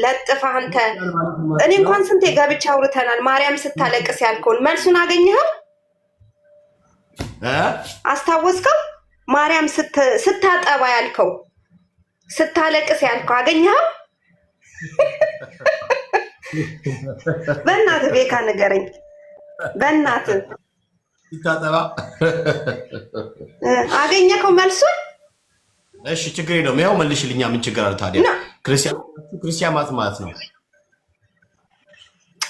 ለጥፋ አንተ እኔ እንኳን ስንቴ ገብቻ አውርተናል። ማርያም ስታለቅስ ያልከውን መልሱን አገኘኸው? አስታወስከው? ማርያም ስታጠባ ያልከው ስታለቅስ ያልከው አገኘኸው? በእናትህ ቤካ ንገረኝ። በእናትህ ስታጠባ አገኘኸው መልሱን? እሺ ችግር የለውም። ያው መልሽልኛ። ምን ችግር አለ ታዲያ? ክርስቲያን ማለት ነው።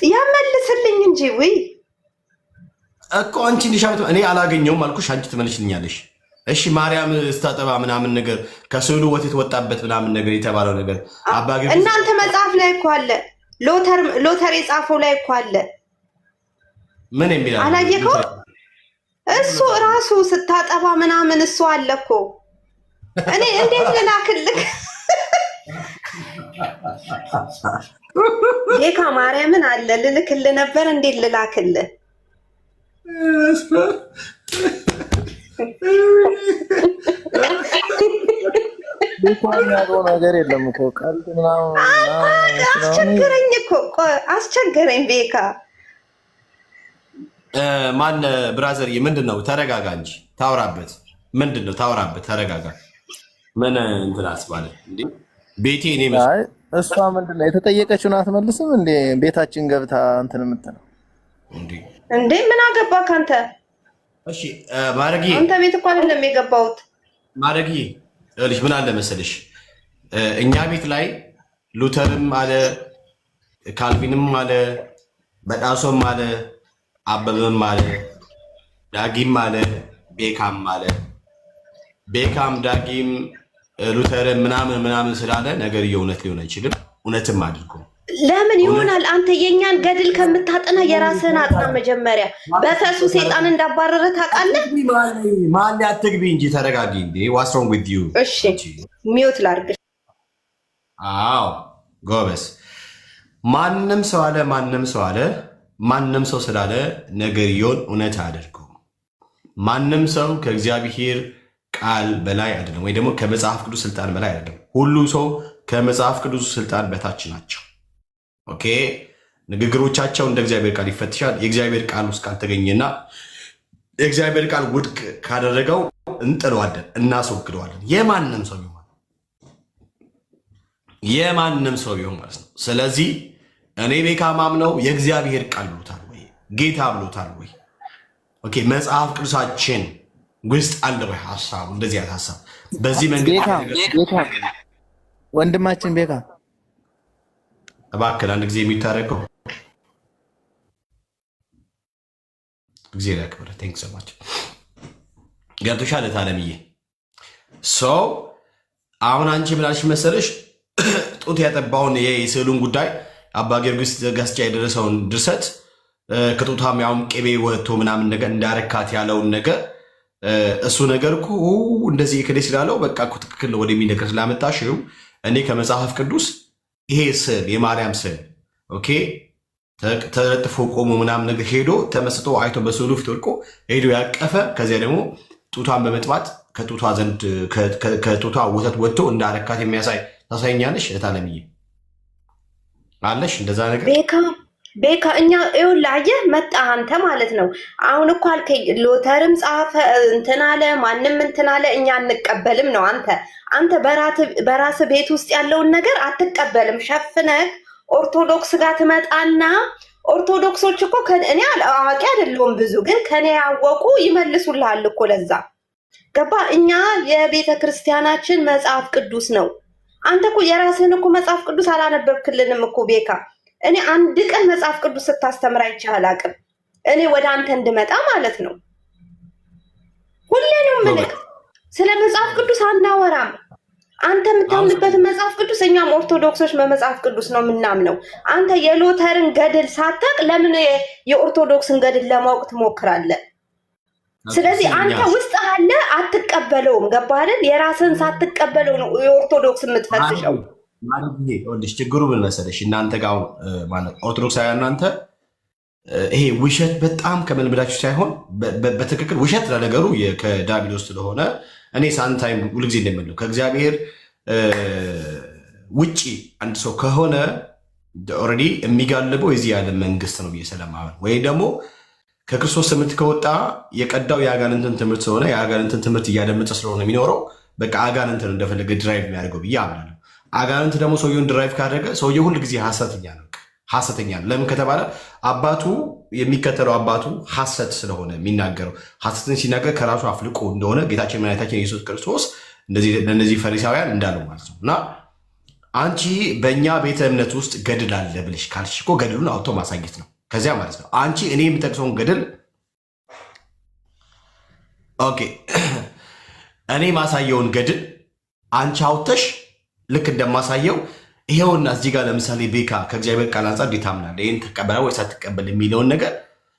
ያመልስልኝ እንጂ ወይ እኮ አንቺ እንዲሻት እኔ አላገኘውም አልኩሽ፣ አንቺ ትመልሽልኛለሽ። እሺ ማርያም ስታጠባ ምናምን ነገር ከስዕሉ ወተት ወጣበት ምናምን ነገር የተባለው ነገር አባገ እናንተ መጽሐፍ ላይ እኮ አለ። ሎተር የጻፈው ላይ እኮ አለ። ምን የሚላል አላየከው? እሱ ራሱ ስታጠባ ምናምን እሱ አለ እኮ። እኔ እንዴት ልላክልህ? ቤካ ማርያምን አለ ልልክልህ ነበር። እንዴት ልላክልህ? ያለው ነገር የለም እኮ ቀልድ ምናምን አስቸገረኝ እኮ አስቸገረኝ። ቤካ ማን ብራዘር ምንድን ነው? ተረጋጋ እንጂ ታውራበት። ምንድን ነው ታውራበት? ተረጋጋ። ምን እንትን አስባለ እንዴ? ቤቴ እኔ አይ እሷ ምንድን ነው የተጠየቀችውን አትመልስም እንዴ? ቤታችን ገብታ እንትን የምትለው እንዴ? ምን አገባህ ካንተ? እሺ ማረጊ አንተ ቤት እኮ አይደለም የገባሁት። ማረጊ ልጅ ምን አለ መሰለሽ፣ እኛ ቤት ላይ ሉተርም አለ ካልቪንም አለ በጣሶም አለ አበበም አለ ዳጊም አለ ቤካም አለ። ቤካም ዳጊም ሉተርም ምናምን ስላለ ነገር የእውነት ሊሆን አይችልም። እውነትም አድርጎ ለምን ይሆናል? አንተ የኛን ገድል ከምታጠና የራስህን አጥና። መጀመሪያ በፈሱ ሰይጣን እንዳባረረ ታውቃለህ። ማን አትግቢ እንጂ ተረጋጊ እንዴ። ዋትስ ሮንግ ዊዝ ዩ? እሺ ሚውት ላድርግ። አዎ ጎበስ። ማንም ሰው አለ ማንም ሰው ስላለ ነገርየውን እውነት አያደርገው። ማንም ሰው ከእግዚአብሔር ቃል በላይ አይደለም፣ ወይ ደግሞ ከመጽሐፍ ቅዱስ ስልጣን በላይ አይደለም። ሁሉ ሰው ከመጽሐፍ ቅዱስ ስልጣን በታች ናቸው። ኦኬ ንግግሮቻቸው እንደ እግዚአብሔር ቃል ይፈትሻል። የእግዚአብሔር ቃል ውስጥ ካልተገኘና የእግዚአብሔር ቃል ውድቅ ካደረገው እንጥለዋለን፣ እናስወግደዋለን። የማንም ሰው ቢሆን ማለት ነው። ስለዚህ እኔ ቤካ ማምነው የእግዚአብሔር ቃል ብሎታል ወይ ጌታ ብሎታል ወይ? ኦኬ መጽሐፍ ቅዱሳችን ውስጥ አለ ወይ ሐሳቡ? እንደዚህ አይነት ሐሳብ በዚህ መንገድ ወንድማችን ቤካ እባክህ አንድ ጊዜ የሚታረቀው ጊዜ ያክብር። ቴንክ ሶ ማች ገብቶሻል ታለምዬ። ሰው አሁን አንቺ ብላሽ መሰለሽ ጡት ያጠባውን የስዕሉን ጉዳይ አባ ጊዮርጊስ ዘጋስጫ የደረሰውን ድርሰት ከጡታም ያውም ቅቤ ወጥቶ ምናምን ነገር እንዳረካት ያለውን ነገር እሱ ነገር እኮ እንደዚህ ክዴ ስላለው በቃ እኮ ትክክል ነው ወደሚል ነገር ስላመጣሽው እኔ ከመጽሐፍ ቅዱስ ይሄ ስዕል የማርያም ስዕል ኦኬ ተለጥፎ ቆሞ ምናምን ነገር ሄዶ ተመስጦ አይቶ በስዕሉ ፊት ወድቆ ሄዶ ያቀፈ ከዚያ ደግሞ ጡቷን በመጥባት ከጡቷ ወተት ወጥቶ እንዳረካት የሚያሳይ ታሳይኛለሽ? እታለምዬ አለሽ እንደዛ ነገር? ቤካ እኛ ይኸውልህ አየህ መጣ አንተ ማለት ነው። አሁን እኮ አልከኝ ሎተርም ጻፈ እንትን አለ ማንም እንትን አለ እኛ አንቀበልም ነው። አንተ በራስ ቤት ውስጥ ያለውን ነገር አትቀበልም። ሸፍነህ ኦርቶዶክስ ጋር ትመጣና ኦርቶዶክሶች እኮ እኔ አዋቂ አይደለሁም ብዙ ግን ከኔ ያወቁ ይመልሱልሃል እኮ ለዛ ገባ። እኛ የቤተ ክርስቲያናችን መጽሐፍ ቅዱስ ነው። አንተ እኮ የራስህን እኮ መጽሐፍ ቅዱስ አላነበብክልንም እኮ ቤካ። እኔ አንድ ቀን መጽሐፍ ቅዱስ ስታስተምር አይቼህ አላውቅም። እኔ ወደ አንተ እንድመጣ ማለት ነው። ሁሌ ነው የምልህ ስለ መጽሐፍ ቅዱስ አናወራም። አንተ የምታምንበትን መጽሐፍ ቅዱስ እኛም ኦርቶዶክሶች በመጽሐፍ ቅዱስ ነው የምናምነው። አንተ የሎተርን ገድል ሳታቅ ለምን የኦርቶዶክስን ገድል ለማወቅ ትሞክራለህ? ስለዚህ አንተ ውስጥ አለ አትቀበለውም። ገባህ አይደል? የራስን ሳትቀበለው ነው የኦርቶዶክስ የምትፈትሸው። ማለት ይሄ ወንድሽ ችግሩ ምን መሰለሽ፣ እናንተ ጋር ማለት ኦርቶዶክሳውያን እናንተ ይሄ ውሸት በጣም ከመልመዳችሁ ሳይሆን በትክክል ውሸት ለነገሩ ከዳቢሎስ ስለሆነ እኔ ሳንታይም ሁልጊዜ እንደምለው ከእግዚአብሔር ውጪ አንድ ሰው ከሆነ ኦልሬዲ የሚጋልበው የዚህ ያለ መንግስት ነው ብዬ ስለማመን ወይ ደግሞ ከክርስቶስ ትምህርት ከወጣ የቀዳው የአጋንንትን ትምህርት ስለሆነ የአጋንንትን ትምህርት እያደመጠ ስለሆነ የሚኖረው በቃ አጋንንትን እንደፈለገ ድራይቭ የሚያደርገው ብዬ አምናለሁ። አጋንንት ደግሞ ሰውየውን ድራይቭ ካደረገ ሰውየው ሁል ጊዜ ሐሰተኛ ነው። ሐሰተኛ ነው። ለምን ከተባለ አባቱ የሚከተለው አባቱ ሐሰት ስለሆነ የሚናገረው ሐሰትን ሲናገር ከራሱ አፍልቆ እንደሆነ ጌታችን መድኃኒታችን ኢየሱስ ክርስቶስ ለእነዚህ ፈሪሳውያን እንዳለው ማለት ነው። እና አንቺ በእኛ ቤተ እምነት ውስጥ ገድል አለ ብለሽ ካልሽ እኮ ገድሉን አውጥቶ ማሳየት ነው። ከዚያ ማለት ነው አንቺ እኔ የምጠቅሰውን ገድል ኦኬ እኔ ማሳየውን ገድል አንቺ አውጥተሽ ልክ እንደማሳየው ይሄውና እዚህ ጋር ለምሳሌ ቤካ ከእግዚአብሔር ቃል አንጻር እንዴት ታምናለህ? ይህን ተቀበላ ወይስ አትቀበል የሚለውን ነገር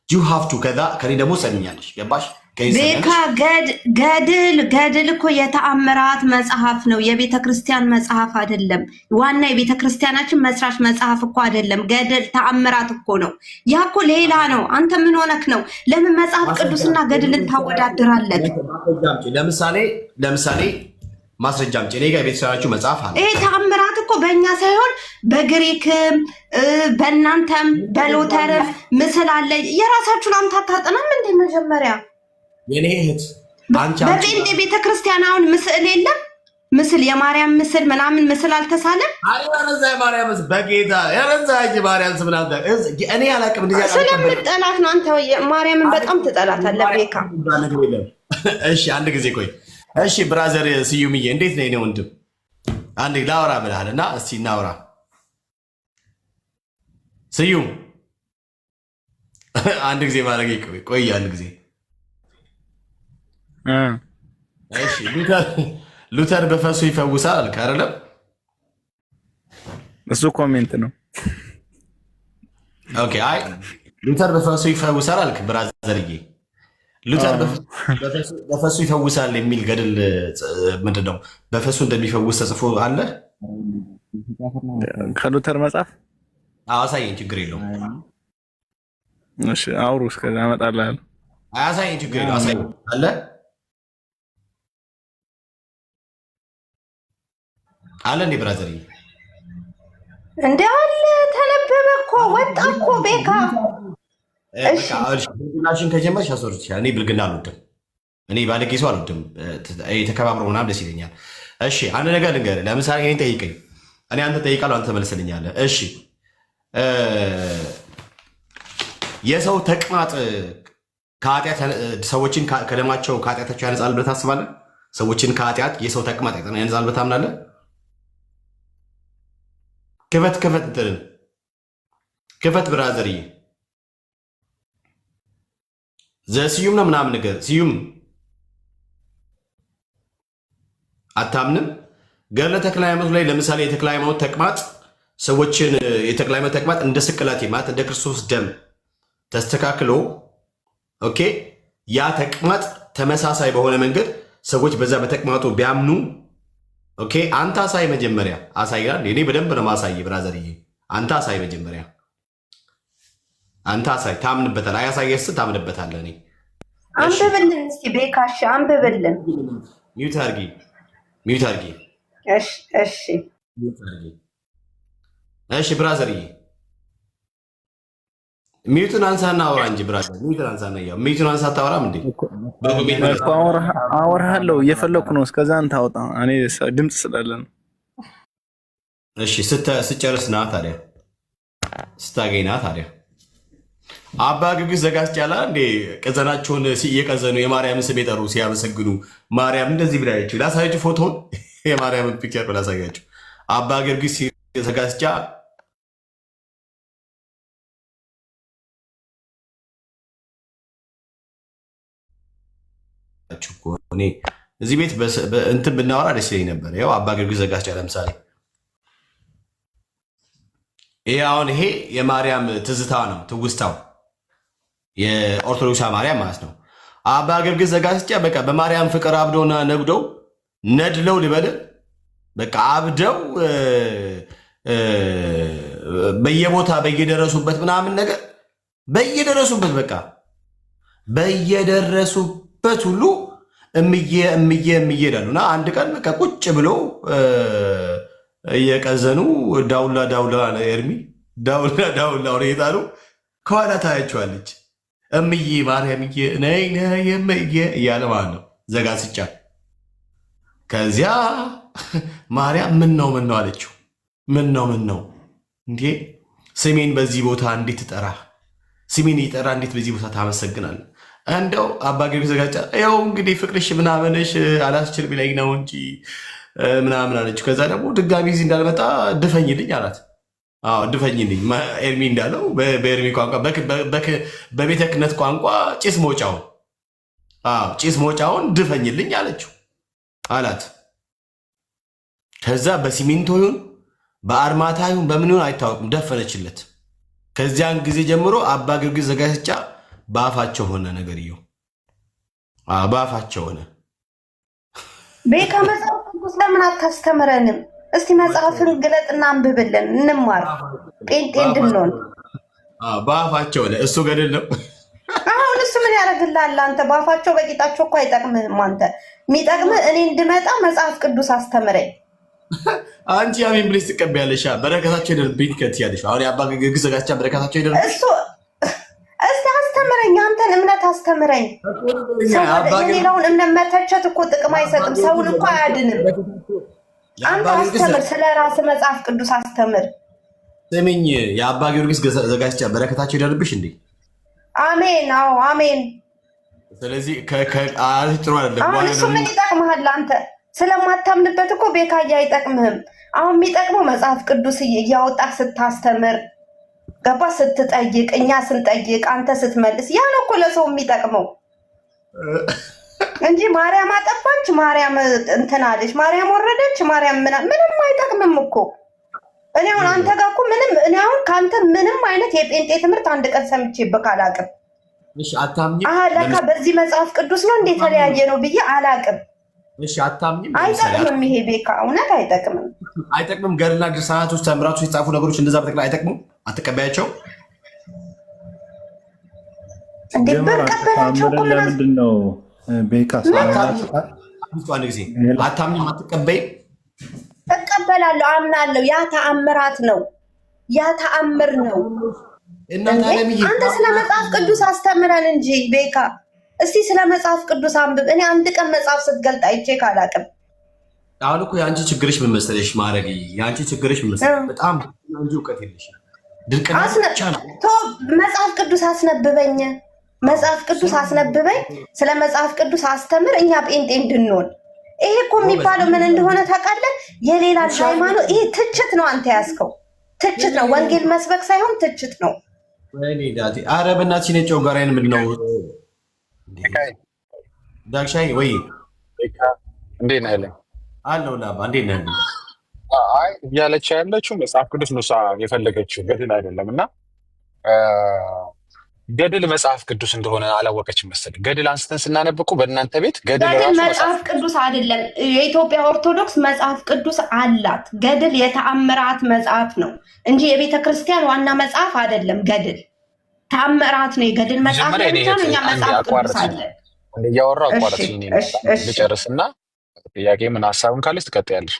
ዩ ሃቭ ቱ ከኔ ደግሞ ሰምኛለሽ። ገባሽ? ቤካ ገድል እኮ የተአምራት መጽሐፍ ነው። የቤተ ክርስቲያን መጽሐፍ አይደለም። ዋና የቤተ ክርስቲያናችን መስራች መጽሐፍ እኮ አይደለም። ገድል ተአምራት እኮ ነው። ያ እኮ ሌላ ነው። አንተ ምን ሆነክ ነው? ለምን መጽሐፍ ቅዱስና ገድልን ታወዳድራለህ? ለምሳሌ ማስረጃ አምጪ። እኔ ጋር የቤተሰባችሁ መጽሐፍ አለ። ይሄ ተአምራት እኮ በእኛ ሳይሆን በግሪክም በእናንተም በሎተርም ምስል አለ። የራሳችሁን አምታታጥናም እንደ መጀመሪያ የኔ እህት በጴንጤ ቤተክርስቲያን አሁን ምስል የለም። ምስል የማርያም ምስል ምናምን ምስል አልተሳለም። አረዛ የማርያም ምስል በጌታ የረዛ ማርያም ስም ናት። እኔ አላውቅም። እንደዚህ ስለምጠላት ነው። አንተ ማርያምን በጣም ትጠላታለህ ቤካ። እሺ አንድ ጊዜ ቆይ። እሺ ብራዘር ስዩምዬ እንዴት ነህ? እኔ ወንድም አንዴ ላውራ ብለሃል እና እስቲ እናውራ። ስዩም አንድ ጊዜ ማድረግ ቆይ አንድ ጊዜ እሺ ሉተር በፈሱ ይፈውሳል አልክ አይደለም? እሱ ኮሜንት ነው። ኦኬ አይ ሉተር በፈሱ ይፈውሳል አልክ ብራዘርዬ። ሉተር በፈሱ ይፈውሳል የሚል ገድል ምንድን ነው? በፈሱ እንደሚፈውስ ተጽፎ አለ ከሉተር መጽሐፍ? አሳየኝ፣ ችግር የለውም። እሺ አውሩ፣ እስከዛ አመጣልሃለሁ። አሳየኝ፣ ችግር የለውም። አሳየኝ አለ አለ እንዴ ብራዘርዬ? እንደ አለ ተነበበ እኮ ወጣ እኮ ቤካ። ብልግናሽን ከጀመርሽ አስወርድሻለሁ። እኔ ብልግና አልወድም። እኔ ባለጌ ሰው አልወድም። ተከባብሮ ምናምን ደስ ይለኛል። እሺ አንድ ነገር ልንገርህ። ለምሳሌ እኔን ጠይቀኝ፣ እኔ አንተ ጠይቃለሁ፣ አንተ መልስልኛለህ። እሺ የሰው ተቅማጥ ሰዎችን ከደማቸው ከኃጢአታቸው ያነጻል ብለህ ታስባለህ? ሰዎችን ከኃጢአት የሰው ተቅማጥ ያነጻል ብለህ ታምናለህ? ክፈት ብራዘርዬ። ዘስዩም ነው ምናምን ነገር ስዩም አታምንም? ገድለ ተክለ ሃይማኖት ላይ ለምሳሌ የተክለ ሃይማኖት ተቅማጥ ሰዎችን የተክለ ሃይማኖት ተቅማጥ እንደ ስቅላት ማለት እንደ ክርስቶስ ደም ተስተካክሎ ኦኬ፣ ያ ተቅማጥ ተመሳሳይ በሆነ መንገድ ሰዎች በዛ በተቅማጡ ቢያምኑ ኦኬ። አንተ አሳይ መጀመሪያ አሳይራል። እኔ በደንብ ነው ማሳይ ብራዘርዬ። አንተ አሳይ መጀመሪያ አንተ አሳይ። ታምንበታል። አያሳየስ ታምንበታለህ። እኔ አንብብልን እስኪ ቤካሽ አንብብልን። ሚውት አድርጊ። እሺ ብራዘርዬ ሚውትን አንሳና አውራ እንጂ ብራዘር። ሚውትን አንሳና ሚውትን አንሳ። አታወራም እንዴ? አወራለሁ እየፈለኩ ነው። እስከዛ አንተ አውጣ። እኔ ድምፅ ስላለ ነው። እሺ ስጨርስ ና ታዲያ፣ ስታገኝ ና ታዲያ። አባ ግግስ ዘጋስጫላ እንዴ ቀዘናቸውን እየቀዘኑ የማርያምን ስም የጠሩ ሲያመሰግኑ ማርያም እንደዚህ ብላችሁ ላሳያችሁ። ፎቶውን የማርያምን ፒክቸር ላሳያችሁ። አባ ግግስ ዘጋስጫ እኔ እዚህ ቤት እንትን ብናወራ ደስ ይለኝ ነበር። ያው አባ ግርግስ ዘጋስጫ ለምሳሌ ይሄ የማርያም ትዝታ ነው፣ ትውስታው የኦርቶዶክስ ማርያም ማለት ነው። አባ ግርግስ ዘጋስጫ በቃ በማርያም ፍቅር አብደውና ነግደው ነድለው ልበል በቃ አብደው በየቦታ በየደረሱበት ምናምን ነገር በየደረሱበት በቃ በየደረሱበት ሁሉ እምዬ ይላሉ። እና አንድ ቀን በቃ ቁጭ ብሎ እየቀዘኑ ዳውላ ኤርሚ ዳውላ ወደ ጣሉ ከኋላ ታያቸዋለች። እምዬ ማርያምዬ ነይ ነይ እምዬ እያለ ማለት ነው ዘጋስጫ። ከዚያ ማርያም ምን ነው አለችው። ምን ነው እንዴ ስሜን በዚህ ቦታ እንዴት ትጠራ? ስሜን ይጠራ እንዴት በዚህ ቦታ ታመሰግናል? እንደው አባ ጊዮርጊስ ዘጋስጫ ያው እንግዲህ ፍቅርሽ ምናምንሽ አላስችል ቢለኝ ነው እንጂ ምናምን አለችው። ከዛ ደግሞ ድጋሚ እዚህ እንዳልመጣ ድፈኝልኝ አላት። ድፈኝልኝ ኤርሚ እንዳለው በኤርሚ ቋንቋ በቤተ ክህነት ቋንቋ ጭስ መውጫውን ድፈኝልኝ አለችው አላት። ከዛ በሲሚንቶ ይሁን በአርማታ ይሁን በምን ይሁን አይታወቅም ደፈነችለት። ከዚያን ጊዜ ጀምሮ አባ ጊዮርጊስ ዘጋስጫ በአፋቸው ሆነ ነገርየው፣ በአፋቸው ሆነ። ቤካ መጽሐፍ ቅዱስ ለምን አታስተምረንም? እስቲ መጽሐፍን ግለጥና አንብብልን እንማር፣ ጴንጤ እንድንሆን። በአፋቸው ሆነ። እሱ ገድል ነው። አሁን እሱ ምን ያደርግልሃል አንተ? በአፋቸው በቂጣቸው እኮ አይጠቅምህም። አንተ የሚጠቅምህ እኔ እንድመጣ መጽሐፍ ቅዱስ አስተምረኝ። አንቺ አሜን ብለሽ ትቀበያለሽ። በረከታቸው ይደርብኝ ከትያለሽ። አሁን የአባ ጊዮርጊስ ዘጋስጫ በረከታቸው ይደርብኝ። እሱ እስቲ አስተምረኝ፣ አንተን እምነት አስተምረኝ። የሌላውን እምነት መተቸት እኮ ጥቅም አይሰጥም፣ ሰውን እኮ አያድንም። አንተ አስተምር፣ ስለ ራስህ መጽሐፍ ቅዱስ አስተምር። ስሚኝ፣ የአባ ጊዮርጊስ ዘጋስጫ በረከታቸው ይደርብሽ እንዴ? አሜን። አዎ አሜን። ስለዚህ ጥሩ አይደለም። አሁን እሱ ምን ይጠቅምሃል አንተ? ስለማታምንበት እኮ ቤካያ አይጠቅምህም። አሁን የሚጠቅመው መጽሐፍ ቅዱስ እያወጣህ ስታስተምር፣ ገባ ስትጠይቅ፣ እኛ ስንጠይቅ አንተ ስትመልስ፣ ያ ነው እኮ ለሰው የሚጠቅመው እንጂ ማርያም አጠባች፣ ማርያም እንትን አለች፣ ማርያም ወረደች፣ ማርያም ምንም አይጠቅምም እኮ። እኔ አሁን አንተ ጋር እኮ እኔ አሁን ከአንተ ምንም አይነት የጴንጤ ትምህርት አንድ ቀን ሰምቼብህ አላቅም። ለካ በዚህ መጽሐፍ ቅዱስ ነው እንደ የተለያየ ነው ብዬ አላቅም። አይጠቅምም። ይሄ ቤካ እውነት አይጠቅምም። አይጠቅምም። ገድልና ድርሳናት ውስጥ ተምራቱ የጻፉ ነገሮች እንደዛ በጠቅላ አይጠቅሙም። አትቀበያቸው። ብንቀበላቸው ለምንድን ነው ቤካ አንድ ጊዜ አታምኝም? አትቀበይም? እቀበላለሁ፣ አምናለሁ። ያ ተአምራት ነው፣ ያ ተአምር ነው። አንተ ስለ መጽሐፍ ቅዱስ አስተምረን እንጂ ቤካ። እስቲ ስለ መጽሐፍ ቅዱስ አንብብ። እኔ አንድ ቀን መጽሐፍ ስትገልጥ አይቼ ካላቅም። አሁን እኮ የአንቺ ችግርሽ ምን መሰለሽ ማድረግ፣ የአንቺ ችግርሽ ምን መሰለሽ፣ በጣም እንጂ እውቀት የለሽም። መጽሐፍ ቅዱስ አስነብበኝ፣ መጽሐፍ ቅዱስ አስነብበኝ፣ ስለ መጽሐፍ ቅዱስ አስተምር፣ እኛ ጴንጤ እንድንሆን። ይሄ እኮ የሚባለው ምን እንደሆነ ታውቃለህ? የሌላ ሃይማኖት ይሄ ትችት ነው። አንተ ያዝከው ትችት ነው። ወንጌል መስበክ ሳይሆን ትችት ነው። ኧረ በእናትሽ ነጭው ጋራይን ምንድን ነው ዳግሻይ ወይ እንዴት ነህ ያለኝ አለው ላባ እንዴት ነህ? አይ እያለች ያለችው መጽሐፍ ቅዱስ ነው የፈለገችው ገድል አይደለም። እና ገድል መጽሐፍ ቅዱስ እንደሆነ አላወቀችም መሰለኝ። ገድል አንስተን ስናነብ እኮ በእናንተ ቤት ገድል መጽሐፍ ቅዱስ አይደለም። የኢትዮጵያ ኦርቶዶክስ መጽሐፍ ቅዱስ አላት። ገድል የተአምራት መጽሐፍ ነው እንጂ የቤተ ክርስቲያን ዋና መጽሐፍ አይደለም። ገድል ተአምራት ነው። የገድል መጽሐፍ ነው። እኛ መጽሐፍ ቅዱስ አለ። እያወራሁ አቋርጥ ልጨርስና ጥያቄ ምን ሀሳብም ካለች ትቀጥያለሽ።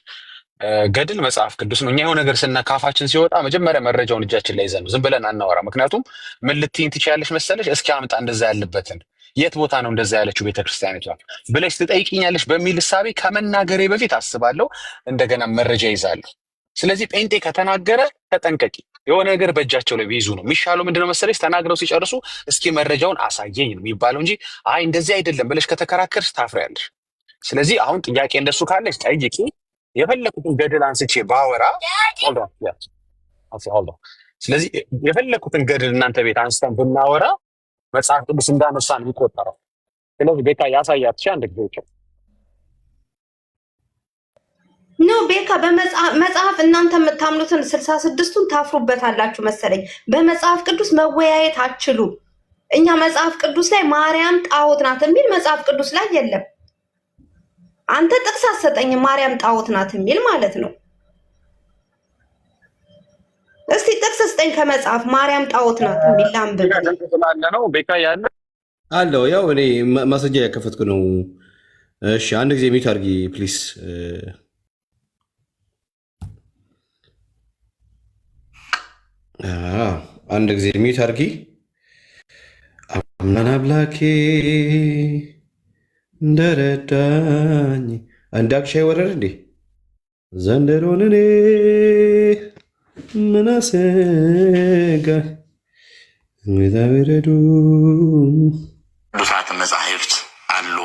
ገድል መጽሐፍ ቅዱስ ነው። እኛ የሆነ ነገር ካፋችን ሲወጣ መጀመሪያ መረጃውን እጃችን ላይ ይዘን ነው፣ ዝም ብለን አናወራ። ምክንያቱም ምን ልትይኝ ትችያለሽ መሰለሽ? እስኪ አምጣ እንደዛ ያለበትን የት ቦታ ነው እንደዛ ያለችው ቤተክርስቲያኒቷ ብለሽ ትጠይቂኛለሽ በሚል እሳቤ ከመናገሬ በፊት አስባለሁ፣ እንደገና መረጃ ይዛለሁ። ስለዚህ ጴንጤ ከተናገረ ተጠንቀቂ። የሆነ ነገር በእጃቸው ላይ ቢይዙ ነው የሚሻለው። ምንድነው መሰለሽ? ተናግረው ሲጨርሱ እስኪ መረጃውን አሳየኝ ነው የሚባለው እንጂ አይ እንደዚህ አይደለም ብለሽ ከተከራከርሽ ታፍሪያለሽ። ስለዚህ አሁን ጥያቄ እንደሱ ካለች ጠይቂ። የፈለኩትን ገድል አንስቼ ባወራ ስለዚህ የፈለኩትን ገድል እናንተ ቤት አንስተን ብናወራ መጽሐፍ ቅዱስ እንዳነሳን ይቆጠራል። ስለዚህ ቤካ ያሳያት አንድ ጊዜ ነው ቤካ በመጽሐፍ እናንተ የምታምኑትን 66ቱን ታፍሩበታላችሁ መሰለኝ። በመጽሐፍ ቅዱስ መወያየት አትችሉ። እኛ መጽሐፍ ቅዱስ ላይ ማርያም ጣዖት ናት የሚል መጽሐፍ ቅዱስ ላይ የለም። አንተ ጥቅስ አሰጠኝ ማርያም ጣዖት ናት የሚል ማለት ነው። እስቲ ጥቅስ ስጠኝ ከመጽሐፍ ማርያም ጣዖት ናት የሚል ላንብብ ነው ቤካ ያለ አለው። ያው እኔ ማስረጃ ያከፈትኩ ነው። እሺ አንድ ጊዜ ሚት አድርጊ ፕሊስ። አንድ ጊዜ ሚዩት አድርጊ። አምናን አምላኬ እንደረዳኝ እንዳክሻ ይወረድ እንዴ ዘንድሮን እኔ ምን አሰጋኝ ዛቤረዱ ቅዱሳት መጻሕፍት አሉ።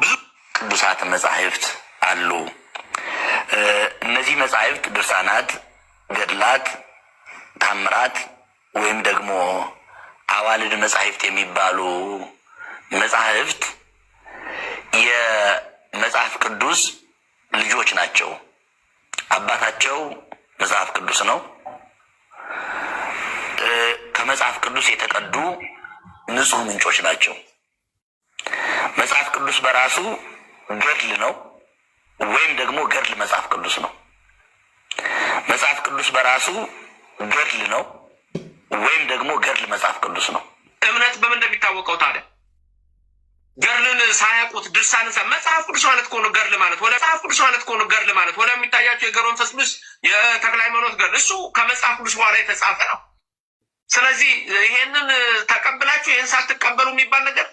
ብዙ ቅዱሳት መጻሕፍት አሉ። እነዚህ መጻሕፍት ድርሳናት፣ ገድላት፣ ታምራት ወይም ደግሞ አዋልድ መጻሕፍት የሚባሉ መጻሕፍት የመጽሐፍ ቅዱስ ልጆች ናቸው። አባታቸው መጽሐፍ ቅዱስ ነው። ከመጽሐፍ ቅዱስ የተቀዱ ንጹህ ምንጮች ናቸው። መጽሐፍ ቅዱስ በራሱ ገድል ነው ወይም ደግሞ ገድል መጽሐፍ ቅዱስ ነው። መጽሐፍ ቅዱስ በራሱ ገድል ነው ወይም ደግሞ ገድል መጽሐፍ ቅዱስ ነው። እምነት በምን እንደሚታወቀው ታዲያ ገድልን ሳያውቁት ድርሳንን መጽሐፍ ቅዱስ ማለት ከሆነ ገድል ማለት ወደ መጽሐፍ ቅዱስ ማለት ከሆነ ገድል ማለት ወደ የሚታያቸው የገብረ መንፈስ ቅዱስ የተክለ ሃይማኖት ገድል እሱ ከመጽሐፍ ቅዱስ በኋላ የተጻፈ ነው። ስለዚህ ይሄንን ተቀብላችሁ ይሄን ሳትቀበሉ የሚባል ነገር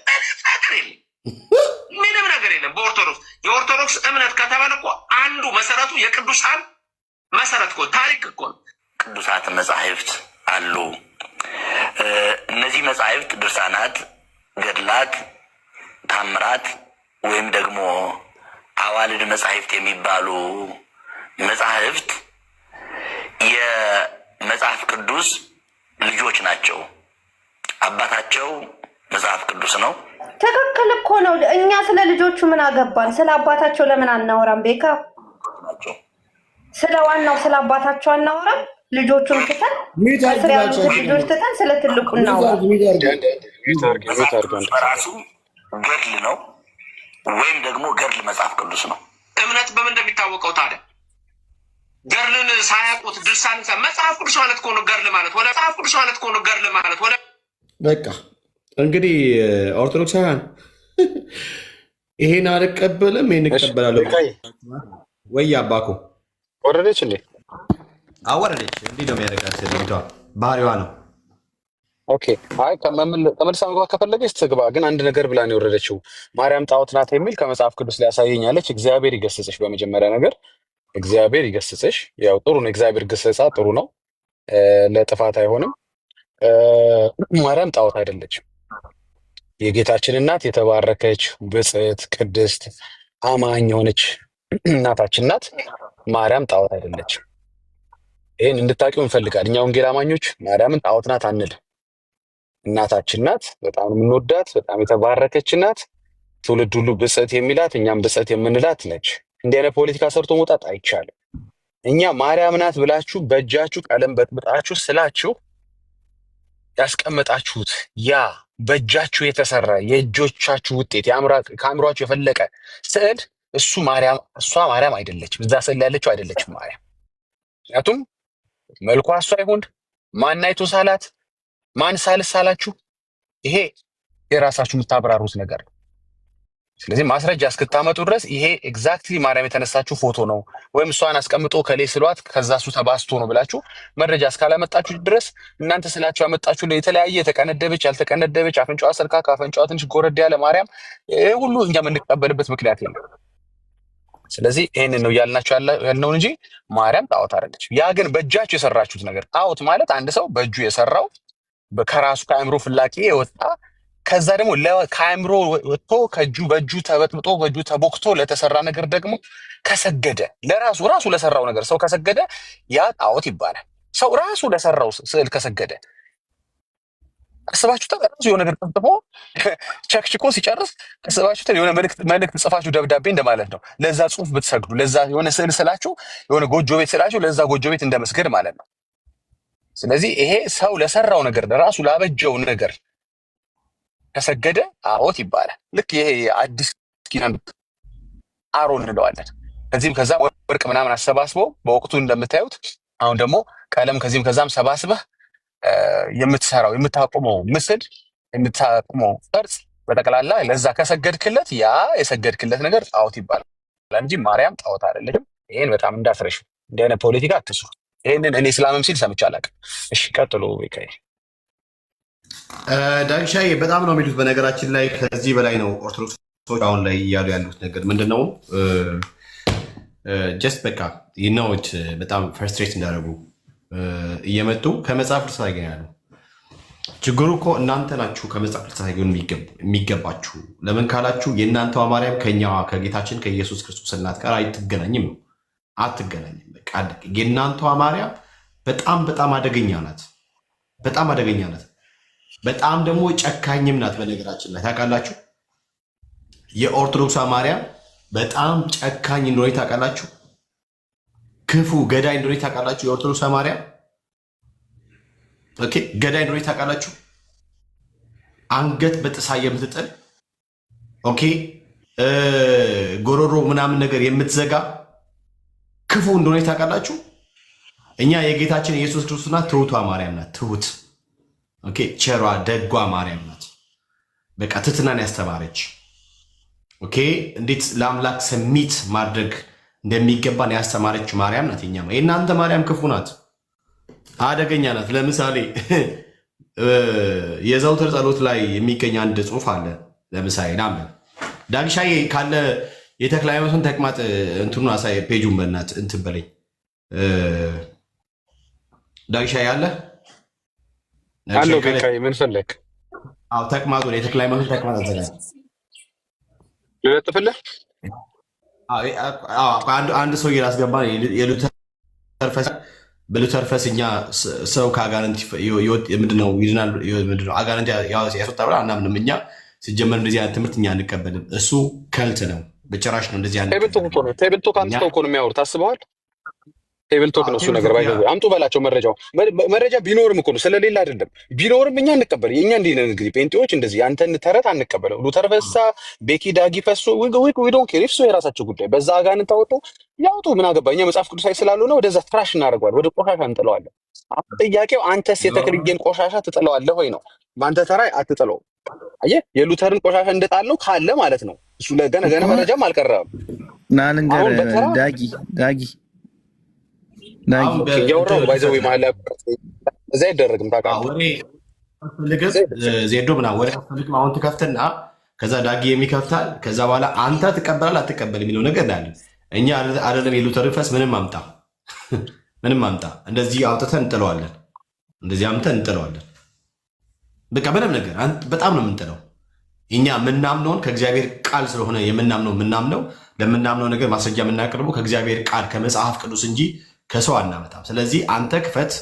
የለም። ምንም ነገር የለም። በኦርቶዶክስ የኦርቶዶክስ እምነት ከተባለ እኮ አንዱ መሰረቱ የቅዱሳን መሰረት እኮ ታሪክ እኮ ነው። ቅዱሳት መጻሕፍት አሉ። እነዚህ መጻሕፍት ድርሳናት፣ ገድላት፣ ታምራት ወይም ደግሞ አዋልድ መጻሕፍት የሚባሉ መጻሕፍት የመጽሐፍ ቅዱስ ልጆች ናቸው። አባታቸው መጽሐፍ ቅዱስ ነው። ትክክል እኮ ነው። እኛ ስለ ልጆቹ ምን አገባን? ስለ አባታቸው ለምን አናወራም? ቤካ ስለ ዋናው ስለ አባታቸው አናወራም? ልጆቹን ትተን ከስር ያሉትን ልጆች ትተን ስለ ትልቁ እናወራ። በራሱ ገድል ነው ወይም ደግሞ ገድል መጽሐፍ ቅዱስ ነው። እምነት በምን እንደሚታወቀው ታዲያ ገድልን ሳያውቁት ድርሳንን መጽሐፍ ቅዱስ ማለት ከሆነ ገድል ማለት ወደ መጽሐፍ ቅዱስ ማለት ከሆነ ገድል ማለት ወደ በቃ እንግዲህ ኦርቶዶክሳውያን ይሄን አልቀበልም ይሄን እቀበላለሁ ወይ አባኮ ወረደች እንዴ? አወረደች። እንዲህ ነው የሚያደርጋት ልጅቷ፣ ባህሪዋ ነው። ኦኬ አይ ተመልሳ መግባት ከፈለገች ትግባ። ግን አንድ ነገር ብላ ነው የወረደችው። ማርያም ጣዖት ናት የሚል ከመጽሐፍ ቅዱስ ላይ ያሳየኛለች። እግዚአብሔር ይገስጽሽ። በመጀመሪያ ነገር እግዚአብሔር ይገስጽሽ። ያው ጥሩ ነው፣ እግዚአብሔር ገሰጻ ጥሩ ነው፣ ለጥፋት አይሆንም። ማርያም ጣዖት አይደለችም። የጌታችን እናት የተባረከች ብጽዕት ቅድስት አማኝ የሆነች እናታችን ናት። ማርያም ጣዖት አይደለችም። ይህን እንድታቂው እንፈልጋል። እኛ ወንጌል አማኞች ማርያምን ጣዖት ናት አንል። እናታችን ናት። በጣም የምንወዳት በጣም የተባረከች ናት። ትውልድ ሁሉ ብጽዕት የሚላት እኛም ብጽዕት የምንላት ነች። እንዲህ አይነት ፖለቲካ ሰርቶ መውጣት አይቻልም። እኛ ማርያም ናት ብላችሁ በእጃችሁ ቀለም በጥብጣችሁ ስላችሁ ያስቀመጣችሁት ያ በእጃችሁ የተሰራ የእጆቻችሁ ውጤት ከአእምሯችሁ የፈለቀ ስዕል እሷ ማርያም አይደለችም። እዛ ስዕል ያለችው አይደለችም ማርያም። ምክንያቱም መልኳ እሷ አይሆን ማን አይቶ ሳላት ማን ሳልሳላችሁ ይሄ የራሳችሁ የምታብራሩት ነገር ነው። ስለዚህ ማስረጃ እስክታመጡ ድረስ ይሄ ኤግዛክትሊ ማርያም የተነሳችሁ ፎቶ ነው ወይም እሷን አስቀምጦ ከሌ ስሏት ከዛ እሱ ተባስቶ ነው ብላችሁ መረጃ እስካላመጣችሁ ድረስ እናንተ ስላችሁ ያመጣችሁ የተለያየ የተቀነደበች ያልተቀነደበች አፍንጫዋ ስልካ ከአፍንጫዋ ትንሽ ጎረድ ያለ ማርያም ይሄ ሁሉ እኛ የምንቀበልበት ምክንያት የለም። ስለዚህ ይህንን ነው እያልናቸው ያልነውን እንጂ ማርያም ጣዖት አይደለች። ያ ግን በእጃችሁ የሰራችሁት ነገር ጣዖት ማለት አንድ ሰው በእጁ የሰራው ከራሱ ከአእምሮ ፍላቂ የወጣ ከዛ ደግሞ ከአእምሮ ወጥቶ በእጁ ተበጥብጦ በእጁ ተቦክቶ ለተሰራ ነገር ደግሞ ከሰገደ ራሱ ለሰራው ነገር ሰው ከሰገደ ያ ጣዖት ይባላል። ሰው ራሱ ለሰራው ስዕል ከሰገደ አስባችሁታል? ራሱ የሆነ ነገር ጠጥፎ ቸክችኮ ሲጨርስ አስባችሁታል? የሆነ መልእክት ጽፋችሁ ደብዳቤ እንደማለት ነው። ለዛ ጽሁፍ ብትሰግዱ፣ ለዛ የሆነ ስዕል ስላችሁ የሆነ ጎጆ ቤት ስላችሁ ለዛ ጎጆ ቤት እንደመስገድ ማለት ነው። ስለዚህ ይሄ ሰው ለሰራው ነገር ለራሱ ላበጀው ነገር ከሰገደ ጣዖት ይባላል። ልክ ይሄ አዲስ ኪዳን አሮን እንለዋለን። ከዚህም ከዛ ወርቅ ምናምን አሰባስበው በወቅቱ እንደምታዩት አሁን ደግሞ ቀለም ከዚህም ከዛም ሰባስበህ የምትሰራው የምታቆመው ምስል የምታቆመው ቅርጽ በጠቅላላ ለዛ ከሰገድክለት ያ የሰገድክለት ነገር ጣዖት ይባላል እንጂ ማርያም ጣዖት አይደለችም። ይሄን በጣም እንዳትረሹ። እንዲህ አይነት ፖለቲካ አትስሩ። ይሄንን እኔ እስላምም ሲል ሰምቼ አላውቅም። እሺ ቀጥሎ ይካይ ዳግሻዬ በጣም ነው የሚሉት። በነገራችን ላይ ከዚህ በላይ ነው ኦርቶዶክሶች አሁን ላይ እያሉ ያሉት ነገር ምንድን ነው? ጀስት በቃ ይናዎች በጣም ፍርስትሬት እንዳደረጉ እየመጡ ከመጽሐፍ ቅዱስ ያገኛሉ። ችግሩ እኮ እናንተ ናችሁ ከመጽሐፍ ቅዱስ የሚገባችሁ። ለምን ካላችሁ የእናንተዋ ማርያም ከኛዋ ከጌታችን ከኢየሱስ ክርስቶስ እናት ጋር አትገናኝም ነው። አትገናኝም። በቃ የእናንተዋ ማርያም በጣም በጣም አደገኛ ናት። በጣም አደገኛ ናት። በጣም ደግሞ ጨካኝም ናት። በነገራችን ላይ ታውቃላችሁ፣ የኦርቶዶክሷ ማርያም በጣም ጨካኝ እንደሆነ ታውቃላችሁ። ክፉ ገዳይ እንደሆነ ታውቃላችሁ። የኦርቶዶክሷ ማርያም ኦኬ፣ ገዳይ እንደሆነ ታውቃላችሁ። አንገት በጥሳ የምትጥል ኦኬ፣ ጎሮሮ ምናምን ነገር የምትዘጋ ክፉ እንደሆነ ታውቃላችሁ። እኛ የጌታችን የኢየሱስ ክርስቶስና ትሁቷ ማርያም ናት። ትሁት ኦኬ፣ ቸሯ ደጓ ማርያም ናት። በቃ ትትናን ያስተማረች ኦኬ፣ እንዴት ለአምላክ ሰሚት ማድረግ እንደሚገባን ያስተማረች ማርያም ናት። የእናንተ ማርያም ክፉ ናት፣ አደገኛ ናት። ለምሳሌ የዘውትር ጸሎት ላይ የሚገኝ አንድ ጽሑፍ አለ። ለምሳሌ ናምን ዳግሻዬ ካለ የተክለ ሃይማኖትን ተቅማጥ እንትኑን አሳይ፣ ፔጁን በእናትህ እንትን በለኝ ዳግሻዬ አለ አለው ቤካይ ምን ፈለክ? አዎ ተቅማጡን የተክለ ሃይማኖትን ተቅማጥ አዘጋጅ ልለጥፍልህ። አንድ ሰው እያስገባ የሉተር ፈስ በሉተር ፈስ እኛ ሰው ከአጋንንት ምንድነው ይድናል አጋንንት ያስወጣ ብላ አናምንም። እኛ ሲጀመር እንደዚህ አይነት ትምህርት እኛ አንቀበልም። እሱ ከልት ነው፣ በጭራሽ ነው እንደዚህ አይነት ቴብልቶ ከአንተ እኮ ነው የሚያወሩት። አስበዋል? ቴብልቶክ ነው እሱ ነገር። ባይዘው አምጡ በላቸው። መረጃ ቢኖርም እኮ ነው ስለሌለ አይደለም። ቢኖርም እኛ እንቀበል። የኛ እንዲህ ነው እንግዲህ ጴንጤዎች እንደዚህ አንተን ተረት አንቀበለው። ሉተር ፈሳ፣ ቤኪ ዳጊ ፈሶ ዊ ዶንት ኬር እሱ የራሳቸው ጉዳይ። በዛ አጋንንት ታወጡ ያውጡ፣ ምን አገባ። እኛ መጽሐፍ ቅዱሳዊ ስላልሆነ ወደዛ ትራሽ እናደርገዋለን፣ ወደ ቆሻሻ እንጥለዋለን። ጥያቄው አንተስ የተክልዬን ቆሻሻ ትጥለዋለህ ወይ ነው። በአንተ ተራ አትጥለውም። አየህ የሉተርን ቆሻሻ እንደጣለው ካለ ማለት ነው። እሱ ለገና መረጃም አልቀረበም። ናልንገር ዳጊ እያወራሁ ባይዘው መሀል እዛ አይደረግም። ታውቃለህ ዜዶ ምናምን ወደ ፈልግ አሁን ትከፍትና ከዛ ዳጊ የሚከፍታል። ከዛ በኋላ አንተ ትቀበላል አትቀበል የሚለው ነገር እንዳለ እኛ አይደለም። የሉተርን ፈስ ምንም አምጣ እንደዚህ አውጥተን እንጥለዋለን። እንደዚህ አምጥተን እንጥለዋለን። በቃ ምንም ነገር በጣም ነው የምንጥለው። እኛ የምናምነውን ከእግዚአብሔር ቃል ስለሆነ የምናምነው ለምናምነው ነገር ማስረጃ የምናቀርበው ከእግዚአብሔር ቃል ከመጽሐፍ ቅዱስ እንጂ ከሰው አናመጣም። ስለዚህ አንተ ክፈት፣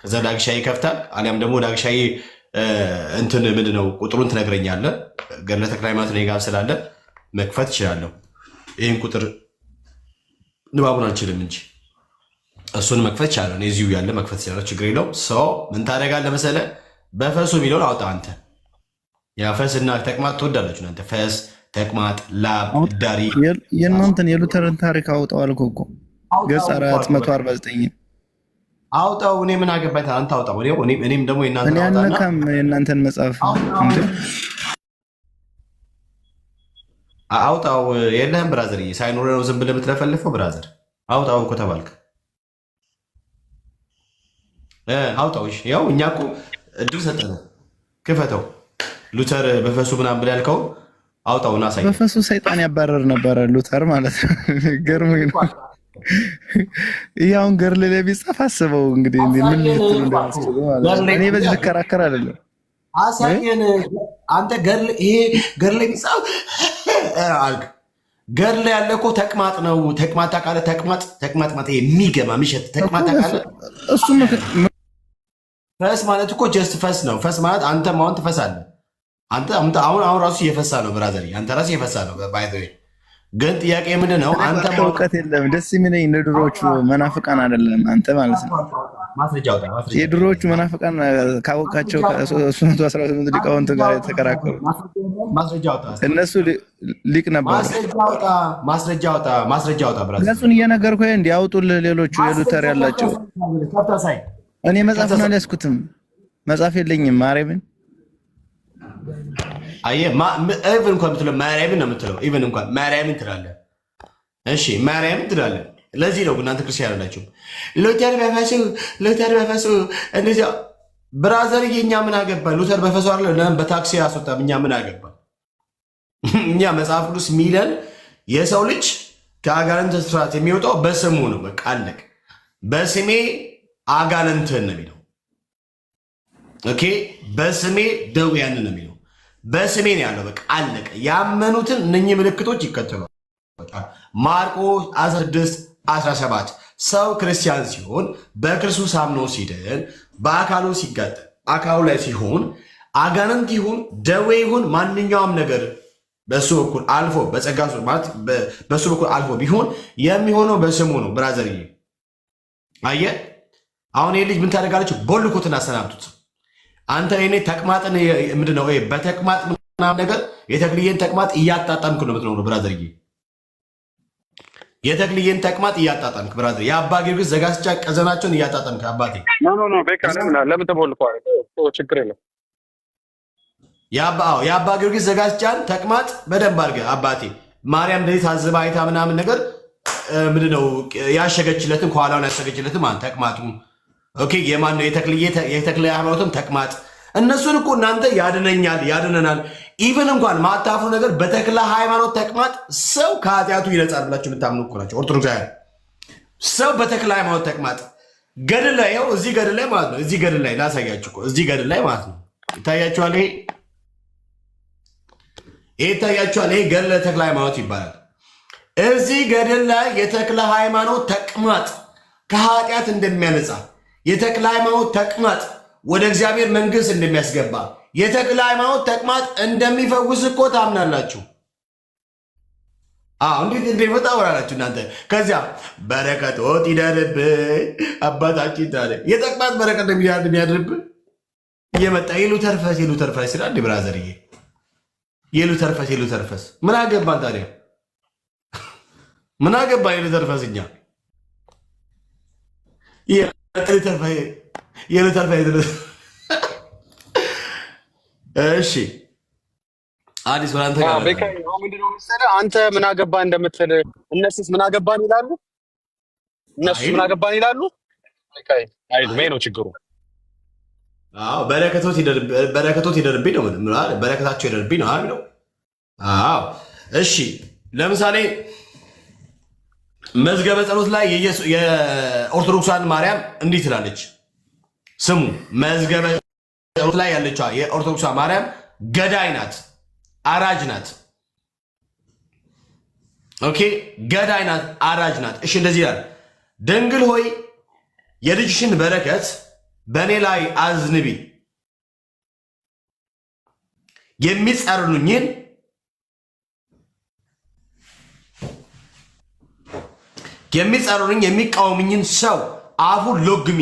ከዛ ዳግሻዬ ይከፍታል። አሊያም ደግሞ ዳግሻዬ እንትን ምንድነው ቁጥሩን ትነግረኛለህ። ገድለ ተክለ ሃይማኖት እኔ ጋር ስላለ መክፈት እችላለሁ። ይህን ቁጥር ንባቡን አልችልም እንጂ እሱን መክፈት ይችላለሁ። እኔ እዚሁ ያለ መክፈት ይችላለሁ፣ ችግር የለውም። ሰው ምን ታደርጋለህ መሰለህ? በፈሱ የሚለውን አውጣ አንተ። ያ ፈስና ተቅማጥ ትወዳላችሁ እናንተ። ፈስ፣ ተቅማጥ፣ ላብ፣ ዳሪ የእናንተን የሉተርን ታሪክ አውጣው አልኩህ እኮ ገጽ 449 አውጣው። እኔ ምን አገባኝ? አንተ አውጣው። እኔም ደግሞ የእናንተን አውጣና አልነካም። የእናንተን መጽሐፍ አውጣው። የለህም ብራዘር፣ ሳይኖር ነው ዝም ብለህ የምትለፈልፈው ብራዘር። አውጣው እኮ ተባልክ፣ አውጣው። ያው እኛ እኮ እድል ሰጠነው፣ ክፈተው። ሉተር በፈሱ ምናምን ብለህ ያልከው አውጣውና ሳይ። በፈሱ ሰይጣን ያባረር ነበረ ሉተር ማለት ነው። ገርሞኝ ነው። ያውን ገርል ላይ ቢጻፍ አስበው እንግዲህ ምን ልትሉ እንደምትችሉ ማለት ነው። እኔ በዚህ ልከራከር አይደለም። አሳየን አንተ ገርል፣ ይሄ ገርል ላይ ቢጻፍ አልክ። ገርል ያለ እኮ ተቅማጥ ነው። ተቅማጥ ታውቃለህ? ተቅማጥ ማለት የሚገማ የሚሸት ተቅማጥ ታውቃለህ? እሱ ፈስ ማለት እኮ ጀስት ፈስ ነው። ፈስ ማለት አንተም አሁን ትፈሳለህ። አንተ አሁን ራሱ እየፈሳ ነው ብራዘር፣ አንተ ራሱ እየፈሳ ነው። ባይ ዘ ወይ ግን ጥያቄ ምንድን ነው? አንተ እውቀት የለም። ደስ የሚለኝ እንደ ድሮዎቹ መናፍቃን አይደለም አንተ ማለት ነው። የድሮዎቹ መናፍቃን ካወቃቸው ከ318 ሊቃውንት ጋር የተከራከሩ እነሱ ሊቅ ነበሩ። ማስረጃ አውጣ ብራዘር። እነሱን እየነገርኩህ እንዲያውጡልህ ሌሎቹ የሉተር ያላቸው። እኔ መጽሐፍ ነው አልያዝኩትም፣ መጽሐፍ የለኝም። ማርያምን አየህ፣ ኢቭን እንኳን ብትለው ማርያምን ነው የምትለው። ኢቭን እንኳን ማርያምን ትላለህ። እሺ ማርያምን ትላለህ። ለዚህ ነው እናንተ ክርስቲያን አላችሁ ሉተር በፈሱ እንደዚህ ብራዘር እኛ ምን አገባ ሉተር በፈሱ አይደል ለምን በታክሲ ያስወጣም እኛ ምን አገባ እኛ መጽሐፍ ቅዱስ ሚለን የሰው ልጅ ከአጋንንት ስርዓት የሚወጣው በስሙ ነው በቃ አለቅ በስሜ አጋንንትን ነው የሚለው ኦኬ በስሜ ደውያን ነው የሚለው በስሜ ነው ያለው በቃ አለቀ ያመኑትን እነኚህ ምልክቶች ይከተላሉ ማርቆስ 16:17 ሰው ክርስቲያን ሲሆን በክርስቶስ አምኖ ሲድን በአካሉ ሲጋጠም አካሉ ላይ ሲሆን አጋንንት ይሁን ደዌ ይሁን ማንኛውም ነገር በሱ በኩል አልፎ በጸጋ ማለት በሱ በኩል አልፎ ቢሆን የሚሆነው በስሙ ነው ብራዘርዬ አየ አሁን ይሄ ልጅ ምን ታደርጋለች ቦልኩትና አሰናብቱት አንተ እኔ ተቅማጥን ምንድነው ወይ በተቅማጥ ምናምን ነገር የተክልየን ተቅማጥ እያጣጣምክ ነው የምትኖረው ብራዘርዬ የተክልየን ተቅማጥ እያጣጣምክ ብራዘር የአባ ጊዮርጊስ ዘጋስጫ ቀዘናቸውን እያጣጣምክ አባቴ ኖ ቤካ ለምን ተቦልኳል ችግር የለም የአባ ጊዮርጊስ ዘጋስጫን ተቅማጥ በደንብ አድርገህ አባቴ ማርያም እንደዚህ ታዝባ አይታ ምናምን ነገር ምንድነው ያሸገችለትን ከኋላውን ያሸገችለትን ማን ተቅማጡ ኦኬ የማን ነው የተክልየ ሃይማኖትም ተቅማጥ እነሱን እኮ እናንተ ያድነኛል ያድነናል ኢቭን እንኳን ማታፍሩ ነገር በተክለ ሃይማኖት ተቅማጥ ሰው ከኃጢአቱ ይነጻል ብላችሁ የምታምኑ እኮ ናቸው ኦርቶዶክሳውያን ሰው በተክለ ሃይማኖት ተቅማጥ ገድል ላይ ያው እዚህ ገድል ላይ ማለት ነው እዚህ ገድል ላይ ላሳያችሁ እኮ እዚህ ገድል ላይ ማለት ነው ይታያችኋል ይሄ ይታያችኋል ይሄ ገድለ ተክለ ሃይማኖት ይባላል እዚህ ገድል ላይ የተክለ ሃይማኖት ተቅማጥ ከኃጢአት እንደሚያነጻ የተክለ ሃይማኖት ተቅማጥ ወደ እግዚአብሔር መንግስት እንደሚያስገባ የተክለ ሃይማኖት ተቅማጥ እንደሚፈውስ እኮ ታምናላችሁ እንዴት እንደሚፈታ ወራላችሁ እናንተ ከዚያ በረከቶት ይደርብህ አባታችን ታዲያ የተቅማጥ በረከት እንደሚያድርብህ እየመጣ የሉተርፈስ ይላል እንደ ብራዘርዬ የሉተርፈስ ምን አገባን ታዲያ ምን አገባ የሉተርፈስ እኛ እሺ አዲስ ወደ አንተ ጋር ምንድነው መሰለህ አንተ ምን አገባ እንደምትል እነሱስ ምን አገባን ይላሉ እነሱ ምን አገባን ይላሉ አይ ነው ችግሩ በረከቶት ይደርብኝ ነው በረከታቸው ይደርብኝ ነው አይደል እሺ ለምሳሌ መዝገበ ጸሎት ላይ የኦርቶዶክሳን ማርያም እንዲህ ትላለች ስሙ መዝገበ ጸሎት ላይ ያለችው የኦርቶዶክሷ ማርያም ገዳይ ናት አራጅ ናት ኦኬ ገዳይ ናት አራጅ ናት እሺ እንደዚህ ይላል ድንግል ሆይ የልጅሽን በረከት በእኔ ላይ አዝንቢ የሚጸርኑኝን የሚጸሩኝ የሚቃወምኝን ሰው አፉን ሎግሚ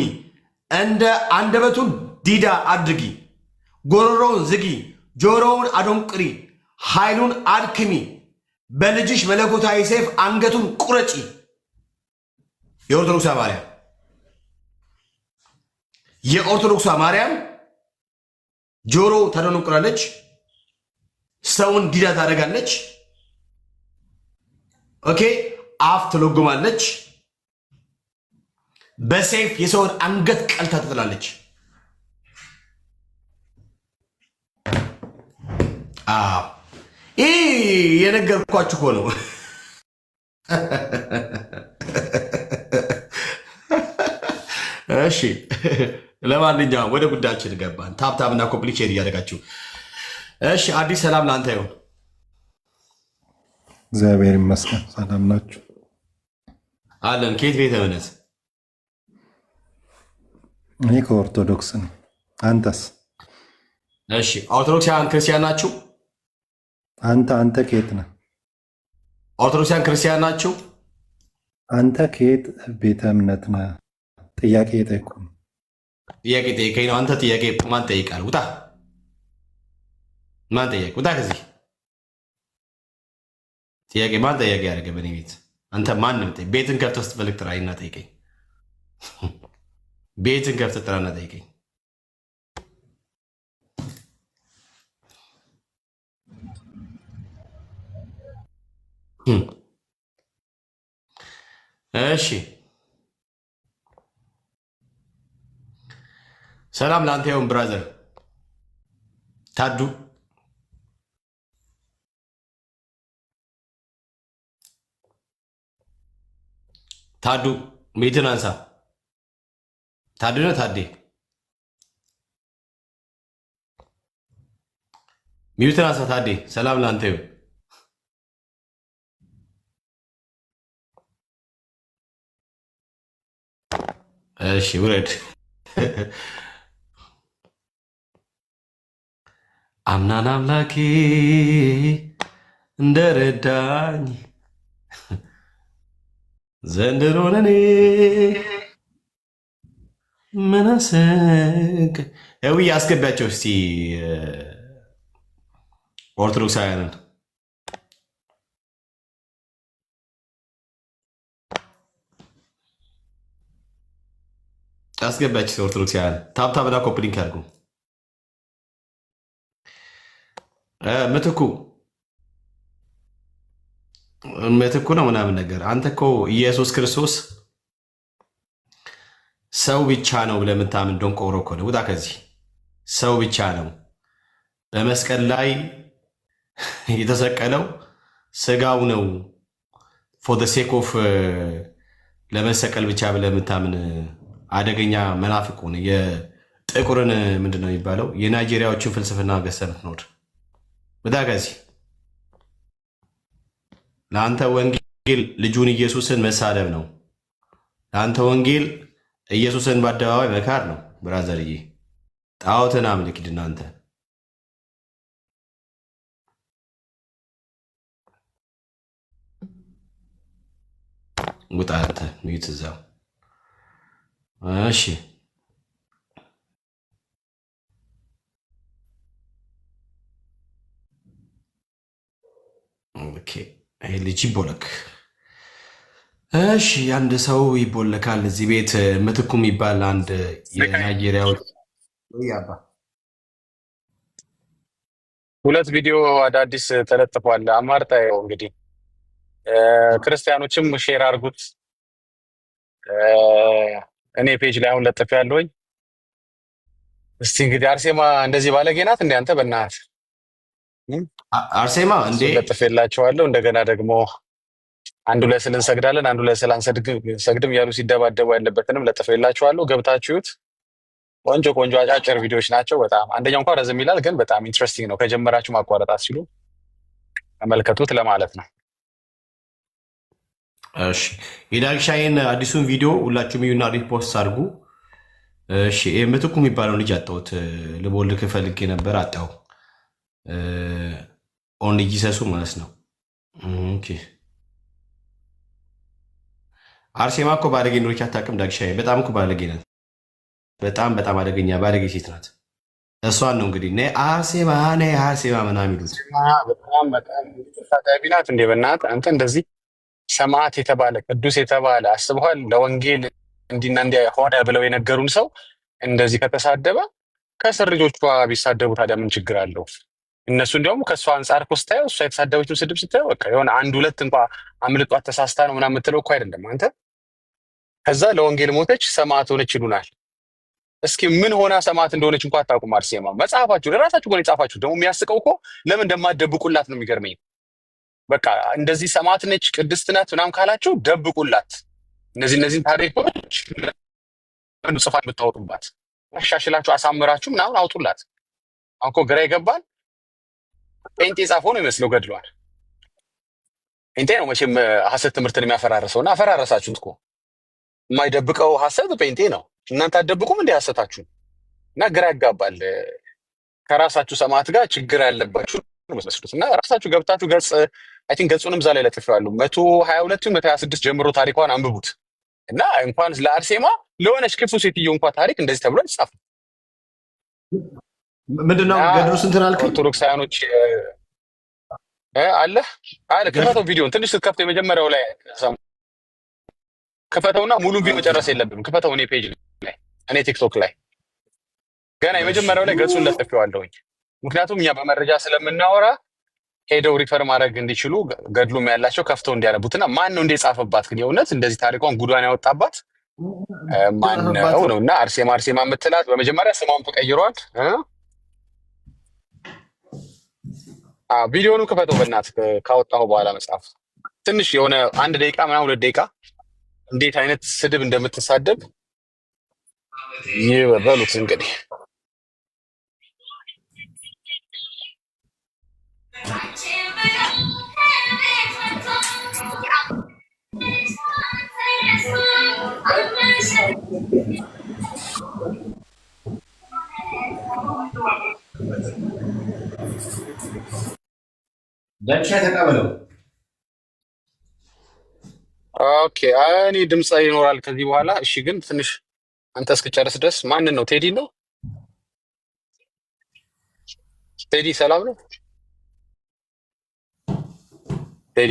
እንደ አንደበቱን ዲዳ አድርጊ ጎሮሮውን ዝጊ ጆሮውን አዶንቅሪ ኃይሉን አድክሚ በልጅሽ መለኮታዊ ሰይፍ አንገቱን ቁረጪ የኦርቶዶክሷ ማርያም ጆሮ ታደነቁራለች ሰውን ዲዳ ታደርጋለች ኦኬ አፍ ትለጉማለች በሰይፍ የሰውን አንገት ቀልታ ትጥላለች ይህ የነገርኳችሁ እኮ ነው እሺ ለማንኛውም ወደ ጉዳያችን ገባን ታብታብና ኮምፕሊኬት እያደረጋችሁ እሺ አዲስ ሰላም ለአንተ ይሁን እግዚአብሔር ይመስገን ሰላም ናችሁ አለን ከየት ቤተ እምነት እኔ ከኦርቶዶክስ ነኝ አንተስ እሺ ኦርቶዶክሳውያን ክርስቲያን ናችሁ አንተ ከየት ነህ ኦርቶዶክሳውያን ክርስቲያን ናችሁ አንተ ከየት ቤተ እምነት ነህ ጥያቄ የጠየቁ ጥያቄ ጠይቀኝ ነው አንተ ጥያቄ ማን ጠይቃል ውጣ ማን ጠየቅ ውጣ ከዚህ ጥያቄ ማን ጠያቄ ያደረገ በእኔ ቤት አንተ ማንም ቤትን ከፍተህ ስትፈልግ ጥራይና ጠይቀኝ ቤትን ከፍተህ ጥራና ጠይቀኝ እሺ ሰላም ለአንተ ይሁን ብራዘር ታዱ። ታዱ ሚትን አንሳ። ታዱ ነው ታዴ? ሚትን አንሳ ታዴ። ሰላም ለአንተ ይሁን። እሺ ውረድ። አምናን አምላኬ እንደረዳኝ ዘንድሮን እኔ ምናሰግ ውይ አስገቢያቸው እስቲ ኦርቶዶክሳውያንን አስገቢያቸው። ኦርቶዶክሳውያን ታብታብና ኮፕሊንክ ያድርጉ። ምትኩ ነው ምናምን ነገር። አንተ እኮ ኢየሱስ ክርስቶስ ሰው ብቻ ነው ብለህ የምታምን ደንቆሮ እኮ ነው። ውጣ ከዚህ። ሰው ብቻ ነው በመስቀል ላይ የተሰቀለው ስጋው ነው። ፎር ዘ ሴክ ኦፍ ለመሰቀል ብቻ ብለህ የምታምን አደገኛ መናፍቅ ሆነ። የጥቁርን ምንድን ነው የሚባለው የናይጄሪያዎችን ፍልስፍና ገሰነት ኖር። ውጣ ከዚህ። ለአንተ ወንጌል ልጁን ኢየሱስን መሳደብ ነው። ለአንተ ወንጌል ኢየሱስን በአደባባይ መካር ነው። ብራዘርዬ ጣዖትን አምልክ። ሂድ እናንተ ውጣ አንተ ሚዩት እዛው። እሺ ኦኬ። ይሄ ልጅ ይቦለክ። እሺ አንድ ሰው ይቦለካል እዚህ ቤት። ምትኩ የሚባል አንድ የናይጄሪያው ሁለት ቪዲዮ አዳዲስ ተለጥፏል። አማርጣ ይኸው እንግዲህ ክርስቲያኖችም ሼር አድርጉት። እኔ ፔጅ ላይ አሁን ለጥፍ ያለሁኝ። እስቲ እንግዲህ አርሴማ እንደዚህ ባለጌ ናት እንደ አንተ በእናትህ አርሴማ እንዴ ለጥፌላቸዋለሁ። እንደገና ደግሞ አንዱ ላይ ስል እንሰግዳለን አንዱ ላይ ስል አንሰግድም እያሉ ሲደባደቡ ያለበትንም ለጥፌላቸዋለሁ። ገብታችሁት ቆንጆ ቆንጆ አጫጭር ቪዲዮዎች ናቸው። በጣም አንደኛው እንኳን ረዝም ይላል፣ ግን በጣም ኢንትረስቲንግ ነው። ከጀመራችሁ ማቋረጣት ሲሉ ተመልከቱት ለማለት ነው። እሺ የዳግሻይን አዲሱን ቪዲዮ ሁላችሁም ይዩና ሪፖስት አድርጉ። እሺ ምትኩ የሚባለው ልጅ አጣሁት። ልቦልክ ፈልጌ ነበር አጣሁ። ኦን ጂሰሱ ማለት ነው። ኦኬ አርሴማ እኮ ባለጌ ኖሮች አታውቅም። ዳግሻይ በጣም እኮ ባለጌ ናት። በጣም በጣም አደገኛ ባለጌ ሴት ናት። እሷን ነው እንግዲህ አርሴማ አርሴማ ምናምን የሚሉት። በጣም በጣም ተሳዳቢ ናት። እንደ በእናትህ አንተ እንደዚህ ሰማዕት የተባለ ቅዱስ የተባለ አስበኋል። ለወንጌል እንዲና እንዲያ ሆነ ብለው የነገሩን ሰው እንደዚህ ከተሳደበ ከስር ልጆቿ ቢሳደቡ ታዲያ ምን ችግር አለው? እነሱ እንዲያውም ከእሷ አንጻር እኮ ስታየው እሷ የተሳደበችውን ስድብ ስታየው በቃ የሆነ አንድ ሁለት እንኳ አምልጧት ተሳስታ ነው ምናምን የምትለው እኮ አይደለም አንተ። ከዛ ለወንጌል ሞተች ሰማዕት ሆነች ይሉናል። እስኪ ምን ሆና ሰማዕት እንደሆነች እንኳ አታውቁም። አርሴማ መጽሐፋችሁ ለራሳችሁ እኮ ነው የጻፋችሁ። ደግሞ የሚያስቀው እኮ ለምን እንደማትደብቁላት ነው የሚገርመኝ። በቃ እንደዚህ ሰማዕት ነች ቅድስት ናት ምናምን ካላችሁ ደብቁላት። እነዚህን ታሪኮች ጽፋት ብታወጡባት አሻሽላችሁ አሳምራችሁ ምናምን አውጡላት። አሁን እኮ ግራ ይገባል። ጴንጤ ጻፈው ነው የሚመስለው ገድሏል። ጴንጤ ነው መቼም ሐሰት ትምህርትን የሚያፈራርሰው እና አፈራረሳችሁት እኮ። የማይደብቀው ሐሰት ጴንጤ ነው። እናንተ አትደብቁም እንደ ሐሰታችሁ እና ግራ ያጋባል። ከራሳችሁ ሰማዕት ጋር ችግር ያለባችሁ መስሉት እና ራሳችሁ ገብታችሁ ገጽ አይ ቲንክ ገጹንም እዛ ላይ ለጥፌዋለሁ 122 126 ጀምሮ ታሪኳን አንብቡት እና እንኳን ለአርሴማ ለሆነች ክፉ ሴትዮ እንኳን ታሪክ እንደዚህ ተብሎ አይጻፍም። ምንድነው ገድሉ ስንትን አልከኝ? ኦርቶዶክሳውያኖች አለ ክፈተው ቪዲዮን ትንሽ ስትከፍተው የመጀመሪያው ላይ ክፈተውና ሙሉን ቪዲዮ መጨረስ የለብንም። ክፈተው እኔ ፔጅ ላይ እኔ ቲክቶክ ላይ ገና የመጀመሪያው ላይ ገጹን ለጥፌዋለሁኝ። ምክንያቱም እኛ በመረጃ ስለምናወራ ሄደው ሪፈር ማድረግ እንዲችሉ ገድሉም ያላቸው ከፍተው እንዲያነቡትና ማን ነው እንደጻፈባት ግን የእውነት እንደዚህ ታሪኳን ጉዷን ያወጣባት ማን ነው እና አርሴማ የምትላት በመጀመሪያ ስሟን ተቀይሯል። ቪዲዮውን ክፈተው በእናትህ ካወጣሁ በኋላ መጽሐፍ ትንሽ የሆነ 1 ደቂቃ ምናምን 2 ደቂቃ እንዴት አይነት ስድብ እንደምትሳደብ ይበሉት እንግዲህ ኦኬ እኔ ድምጽ ይኖራል ከዚህ በኋላ እሺ ግን ትንሽ አንተ እስክጨርስ ድረስ ማንን ነው ቴዲ ነው ቴዲ ሰላም ነው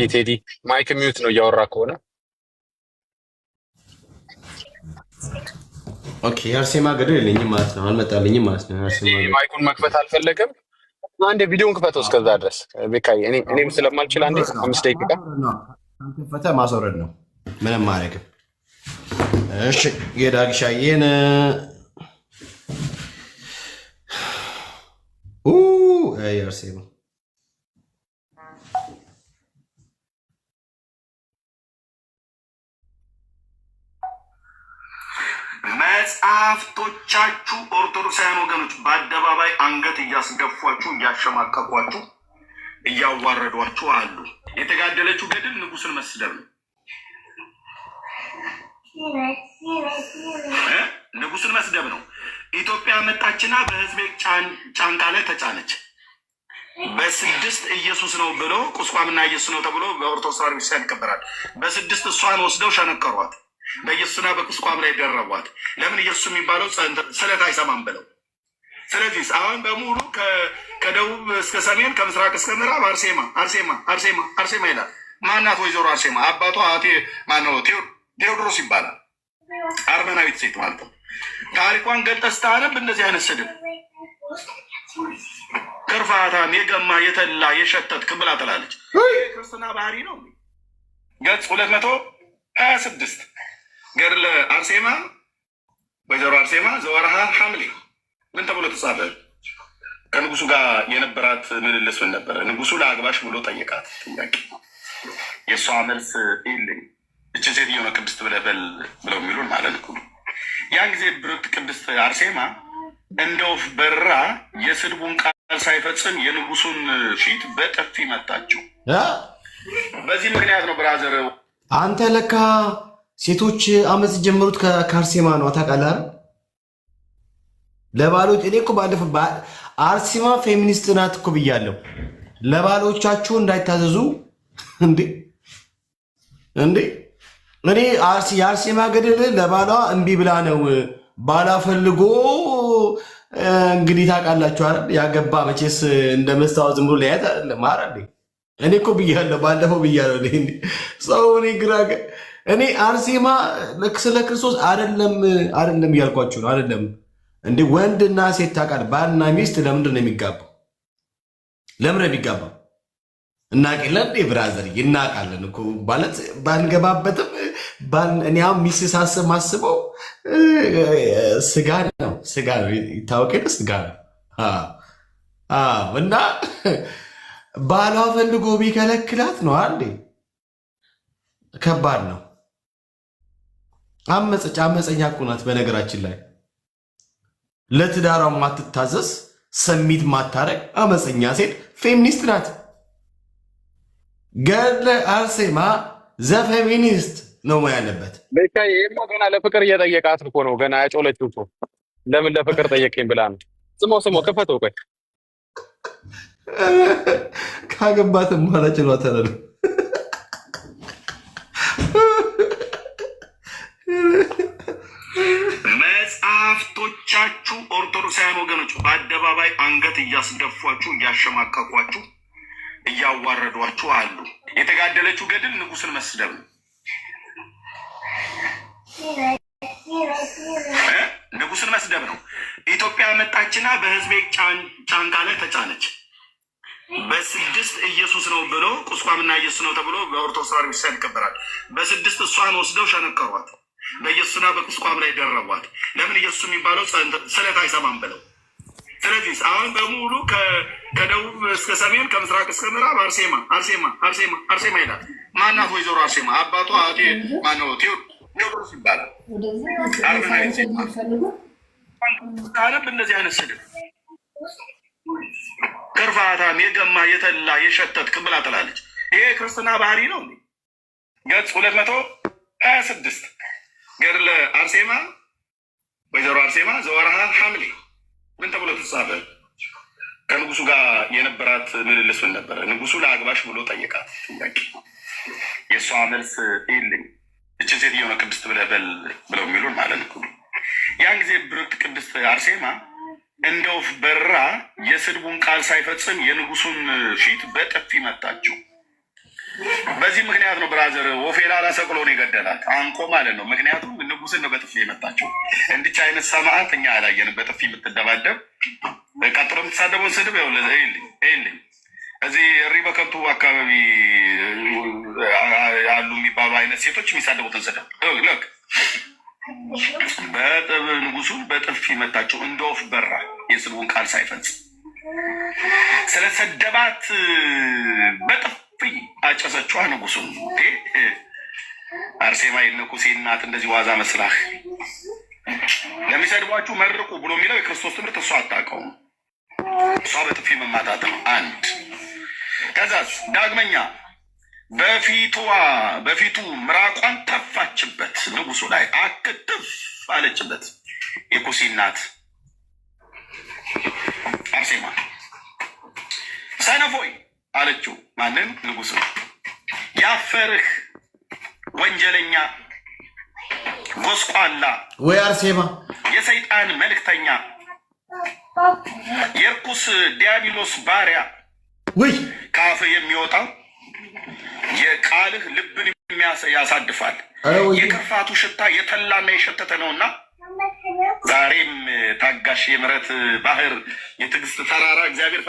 ቴዲ ማይክ ሚዩት ነው እያወራ ከሆነ ኦኬ አርሴማ ገደል የለኝም ማለት ነው አልመጣልኝም ማለት ነው አርሴማ ማይኩን መክፈት አልፈለገም አንዴ ቪዲዮውን ክፈተው እስከዛ ድረስ ቤካዬ እኔም ስለማልችል አንዴ 5 ደቂቃ ፈታ ማስወረድ ነው ምንም ማረግም እሺ የዳግሻዬን አርሴማ መጽሐፍቶቻችሁ ኦርቶዶክሳውያን ወገኖች በአደባባይ አንገት እያስገፏችሁ እያሸማቀቋችሁ እያዋረዷችሁ አሉ። የተጋደለችው ገድል ንጉስን መስደብ ነው። ንጉስን መስደብ ነው። ኢትዮጵያ መጣችና በህዝቤ ጫንቃ ላይ ተጫነች። በ6 ኢየሱስ ነው ብሎ ቁስቋምና ኢየሱስ ነው ተብሎ በኦርቶዶክስ ተዋሕዶ ቤተክርስቲያን ይከበራል። በ6 እሷን ወስደው ሸነቀሯት። በኢየሱስና በቁስቋም ላይ ደረቧት። ለምን ኢየሱስ የሚባለው ስለት አይሰማም ብለው። ስለዚህ አሁን በሙሉ ከደቡብ እስከ ሰሜን ከምስራቅ እስከ ምዕራብ አርሴማ ይላል። ማናት ወይዘሮ አርሴማ? አባቷ ማነው? ቴዎድሮስ ይባላል። አርመናዊት ሴት ማለት ነው። ታሪኳን ገልጠህ ስታነብ እንደዚህ አይነት ስድብ ክርፋታም የገማ የተላ የሸተት ክብላ ትላለች። ክርስትና ባህሪ ነው። ገጽ 226 ገድለ አርሴማ ወይዘሮ አርሴማ ዘወርሃ ሐምሌ ምን ተብሎ ተጻፈ? ከንጉሱ ጋር የነበራት ምልልስ ምን ነበረ? ንጉሱ ለአግባሽ ብሎ ጠየቃት ጥያቄ። የእሷ መልስ የለኝ እችን ሴትዮ ነው ቅድስት ብለበል ብለው የሚሉን ማለት ነው። ያን ጊዜ ብርክት ቅድስት አርሴማ እንደ ወፍ በራ የስድቡን ቃል ሳይፈጽም የንጉሱን ፊት በጥፊ መታችው። በዚህ ምክንያት ነው ብራዘር አንተ ለካ ሴቶች አመፅ ጀመሩት ከአርሴማ ነው ታውቃለህ። ለባሎች እኔ እኮ ባለፈው አርሴማ ፌሚኒስት ናት እኮ ብያለሁ። ለባሎቻችሁ እንዳይታዘዙ እንዴ እኔ የአርሴማ ገድል ለባሏ እምቢ ብላ ነው ባላ ፈልጎ እንግዲህ ታውቃላችሁ አይደል? ያገባ መቼስ እንደ መስታወት ዝም ብሎ ለያት ማራ እኔ እኮ ብያለሁ፣ ባለፈው ብያለሁ። ሰው እኔ ግራ እኔ አርሴማ ስለ ክርስቶስ አይደለም እያልኳችሁ ነው። አይደለም እንዴ ወንድና ሴት ታውቃለህ፣ ባልና ሚስት ለምንድን ነው የሚጋባው? ለምን ነው የሚጋባው? እናውቃለን እንዴ ብራዘር፣ ይናቃለን እኮ ማለት ባንገባበትም እኔ አሁን ሚስት ሳስብ ማስበው ስጋ ነው ይታወቀ ስጋ ነው። እና ባሏ ፈልጎ ቢከለክላት ነው አንዴ ከባድ ነው። አመፀኛ እኮ ናት። በነገራችን ላይ ለትዳሯ ማትታዘዝ ሰሚት ማታረግ አመፀኛ ሴት ፌሚኒስት ናት። ገድለ አርሴማ ዘፌሚኒስት ነው ያለበት። ይሄማ ገና ለፍቅር እየጠየቃት እኮ ነው። ገና ያጮለችው እኮ ለምን ለፍቅር ጠየቀኝ ብላ ነው። ስሞ ክፈተው። ቆይ ካገባትም በኋላ ችሏታል። መጽሐፍቶቻችሁ ኦርቶዶክሳውያን ወገኖች በአደባባይ አንገት እያስደፏችሁ እያሸማቀቋችሁ እያዋረዷችሁ አሉ። የተጋደለችው ገድል ንጉስን መስደብ ነው። ንጉስን መስደብ ነው። ኢትዮጵያ መጣችና በህዝቤ ጫንቃ ላይ ተጫነች። በስድስት ኢየሱስ ነው ብሎ ቁስቋምና ኢየሱስ ነው ተብሎ በኦርቶዶክስ ተዋሕዶ ቤተክርስቲያን ይከበራል። በስድስት እሷን ወስደው ሸነቀሯት፣ በኢየሱስና በቁስቋም ላይ ደረቧት። ለምን ኢየሱስ የሚባለው ስለት አይሰማም ብለው። ስለዚህ አሁን በሙሉ ከደቡብ እስከ ሰሜን ከምስራቅ እስከ ምዕራብ አርሴማ አርሴማ አርሴማ አርሴማ ይላል። ማናት ወይዘሮ አርሴማ? አባቷ አጤ ማነው? ቴዎድሮስ ይባላል። አረብ እንደዚህ አይነት ስድብ ክርፋታም የገማ የተላ የሸተትክ ብላ ትላለች። ይሄ ክርስትና ባህሪ ነው። ገጽ 226 ገድለ አርሴማ ወይዘሮ አርሴማ ዘወርሃ ሐምሌ ምን ተብሎ ተጻፈ? ከንጉሱ ጋር የነበራት ምልልስ ምን ነበረ? ንጉሱ ለአግባሽ ብሎ ጠየቃት ጥያቄ። የእሷ መልስ የለኝ እችን ሴትዮ ነው ቅድስት ብለህ በል ብለው የሚሉን ማለት ነው። ያን ጊዜ ብርክት ቅድስት አርሴማ እንደ ወፍ በራ የስድቡን ቃል ሳይፈጽም የንጉሱን ፊት በጥፊ መታችው። በዚህ ምክንያት ነው ብራዘር ወፌላላ ሰቅሎ ነው የገደላት አንቆ ማለት ነው። ምክንያቱም ንጉስን ነው በጥፊ የመታችው። እንዲች አይነት ሰማዕት እኛ አላየንም። በጥፊ የምትደባደብ ቀጥሎ የምትሳደበውን ስድብ ይልኝ እዚህ እሪ በከንቱ አካባቢ ያሉ የሚባሉ አይነት ሴቶች የሚሳደቡትን ስድብ ልክ ንጉሱን በጥፊ መታቸው። እንደ ወፍ በራ የስድቡን ቃል ሳይፈጽም ስለሰደባት በጥፊ አጨሰችዋ ንጉሱን። አርሴማ የነኩሴ እናት እንደዚህ ዋዛ መስላህ ለሚሰድቧችሁ መርቁ ብሎ የሚለው የክርስቶስ ትምህርት እሷ አታውቀውም። እሷ በጥፊ መማታት ነው አንድ። ከዛስ ዳግመኛ በፊቱ ምራቋን ተፋችበት፣ ንጉሱ ላይ አክትፍ አለችበት። የኩሲ እናት አርሴማ ሰነፎይ አለችው። ማንን? ንጉሱ። ያፈርህ ወንጀለኛ፣ ጎስቋላ፣ ወይ አርሴማ የሰይጣን መልእክተኛ፣ የርኩስ ዲያብሎስ ባሪያ፣ ወይ ከአፍ የሚወጣው የቃልህ ልብን ያሳድፋል። የክርፋቱ ሽታ የተላና የሸተተ ነውና ዛሬም ታጋሽ የምሕረት ባህር የትዕግስት ተራራ እግዚአብሔር